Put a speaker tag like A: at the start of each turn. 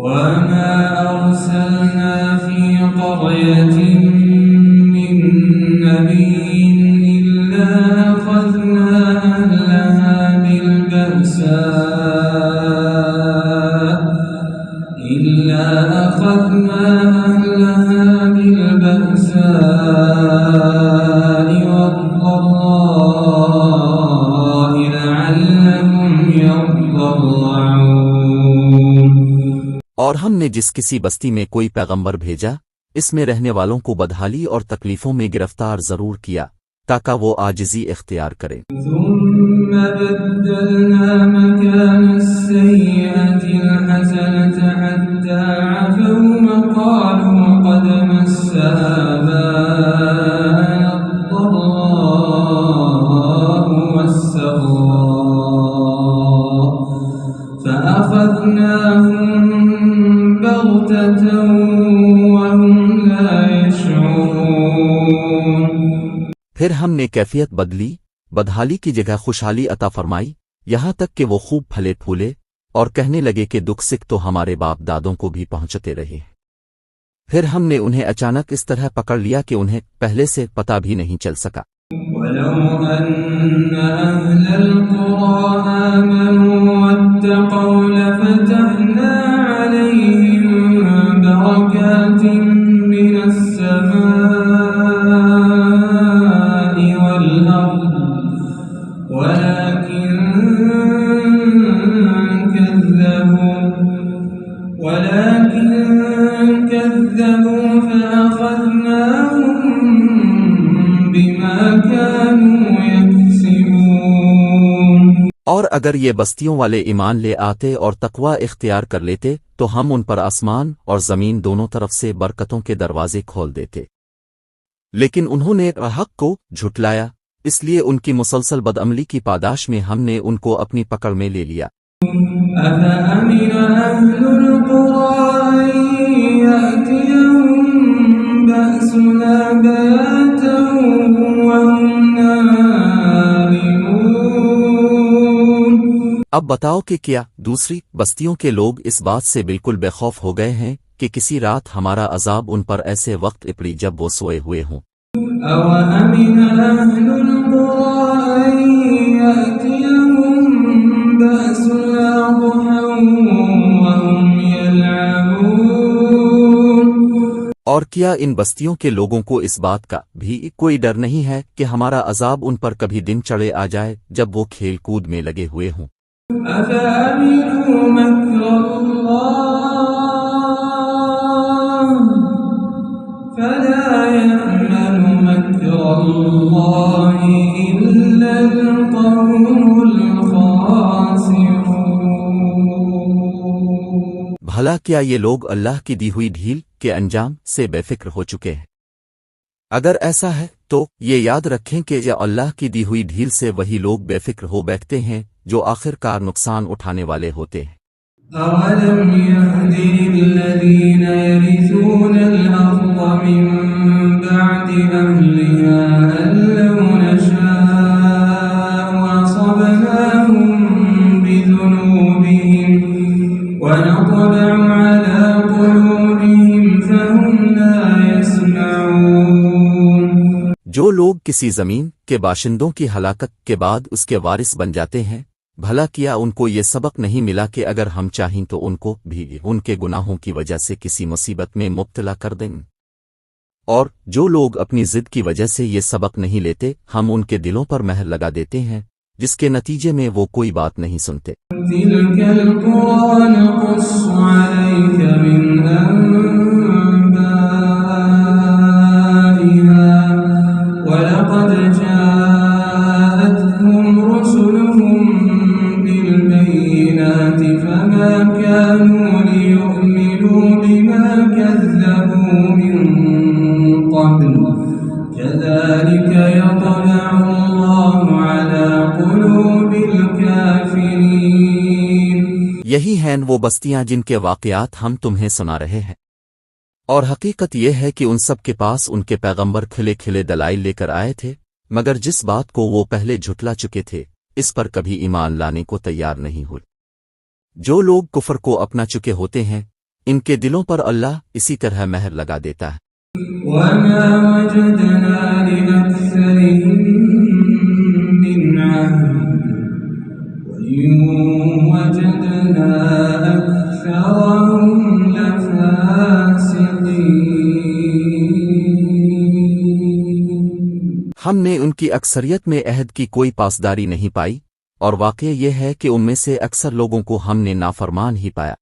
A: وما أرسلنا في قرية من نبي إلا أخذنا أهلها بالبأساء والضراء لعلهم يضرعون۔
B: اور ہم نے جس کسی بستی میں کوئی پیغمبر بھیجا اس میں رہنے والوں کو بدحالی اور تکلیفوں میں گرفتار ضرور کیا تاکہ وہ عاجزی اختیار کریں۔
A: ثم بدلنا مكان السيئة الحسنة حتى عفوا وقالوا قد مس آباءنا الضراء والسراء فأخذناهم بغتة وهم لا يشعرون۔
B: پھر ہم نے کیفیت بدلی، بدحالی کی جگہ خوشحالی عطا فرمائی، یہاں تک کہ وہ خوب پھلے پھولے اور کہنے لگے کہ دکھ سکھ تو ہمارے باپ دادوں کو بھی پہنچتے رہے۔ پھر ہم نے انہیں اچانک اس طرح پکڑ لیا کہ انہیں پہلے سے پتہ بھی نہیں چل سکا۔
A: وَلَوْ أَنَّ أَهْلَ الْقُرَىٰ آمَنُوا وَاتَّقَوْا لَفَتَحْنَا عَلَيْهِم بَرَكَاتٍ مِّنَ السَّمَاءِ وَالْأَرْضِ وَلَٰكِن كَذَّبُوا فَأَخَذْنَاهُم بِمَا كَانُوا يَكْسِبُونَ۔
B: اور اگر یہ بستیوں والے ایمان لے آتے اور تقوی اختیار کر لیتے تو ہم ان پر آسمان اور زمین دونوں طرف سے برکتوں کے دروازے کھول دیتے، لیکن انہوں نے حق کو جھٹلایا، اس لیے ان کی مسلسل بدعملی کی پاداش میں ہم نے ان کو اپنی پکڑ میں لے لیا۔
A: أَفَأَمِنَ أَهْلُ الْقُرَىٰ أَن يَأْتِيَهُم بَأْسُنَا بَيَاتًا وَهُمْ نَائِمُونَ۔
B: اب بتاؤ کہ کیا دوسری بستیوں کے لوگ اس بات سے بالکل بے خوف ہو گئے ہیں کہ کسی رات ہمارا عذاب ان پر ایسے وقت اپڑی جب وہ سوئے ہوئے ہوں؟
A: أَوَأَمِنَ أَهْلُ الْقُرَىٰ أَن يَأْتِيَهُم بَأْسُنَا ضُحًى وَهُمْ يَلْعَبُونَ۔
B: اور کیا ان بستیوں کے لوگوں کو اس بات کا بھی کوئی ڈر نہیں ہے کہ ہمارا عذاب ان پر کبھی دن چڑھے آ جائے جب وہ کھیل کود میں لگے ہوئے ہوں؟
A: أَفَأَمِنُوا مَكْرَ اللَّهِ فَلَا يَأْمَنُ مَكْرَ اللَّهِ إِلَّا الْقَوْمُ الْخَاسِرُونَ۔
B: بھلا کیا یہ لوگ اللہ کی دی ہوئی ڈھیل کے انجام سے بے فکر ہو چکے ہیں؟ اگر ایسا ہے تو یہ یاد رکھیں کہ یہ اللہ کی دی ہوئی ڈھیل سے وہی لوگ بے فکر ہو بیٹھتے ہیں جو آخر کار نقصان اٹھانے والے ہوتے ہیں۔
A: أَوَلَمْ يَهْدِ لِلَّذِينَ يَرِثُونَ الْأَرْضَ مِن بَعْدِ أَهْلِهَا أَن لَّوْ نَشَاءُ أَصَبْنَاهُم بِذُنُوبِهِمْ وَنَطْبَعُ عَلَىٰ قُلُوبِهِمْ فَهُمْ لَا يَسْمَعُونَ۔
B: جو لوگ کسی زمین کے باشندوں کی ہلاکت کے بعد اس کے وارث بن جاتے ہیں، بھلا کیا ان کو یہ سبق نہیں ملا کہ اگر ہم چاہیں تو ان کو بھی ان کے گناہوں کی وجہ سے کسی مصیبت میں مبتلا کر دیں؟ اور جو لوگ اپنی ضد کی وجہ سے یہ سبق نہیں لیتے ہم ان کے دلوں پر مہر لگا دیتے ہیں جس کے نتیجے میں وہ کوئی بات نہیں سنتے۔
A: تِلْكَ الْقُرَىٰ نَقُصُّ عَلَيْكَ مِنْ أَنبَائِهَا وَلَقَدْ جَاءَتْهُمْ رُسُلُهُم بِالْبَيِّنَاتِ فَمَا كَانُوا لِيُؤْمِنُوا بِمَا كَذَّبُوا مِن قَبْلُ كَذَٰلِكَ يَطْبَعُ اللَّهُ عَلَىٰ قُلُوبِ الْكَافِرِينَ۔
B: یہی ہیں وہ بستیاں جن کے واقعات ہم تمہیں سنا رہے ہیں، اور حقیقت یہ ہے کہ ان سب کے پاس ان کے پیغمبر کھلے کھلے دلائل لے کر آئے تھے، مگر جس بات کو وہ پہلے جھٹلا چکے تھے اس پر کبھی ایمان لانے کو تیار نہیں ہوئے۔ جو لوگ کفر کو اپنا چکے ہوتے ہیں ان کے دلوں پر اللہ اسی طرح مہر لگا دیتا ہے۔
A: وما وجدنا لأكثرهم من عهد وإن وجدنا أكثرهم لفاسقين۔
B: ہم نے ان کی اکثریت میں عہد کی کوئی پاسداری نہیں پائی، اور واقعہ یہ ہے کہ ان میں سے اکثر لوگوں کو ہم نے نافرمان ہی پایا۔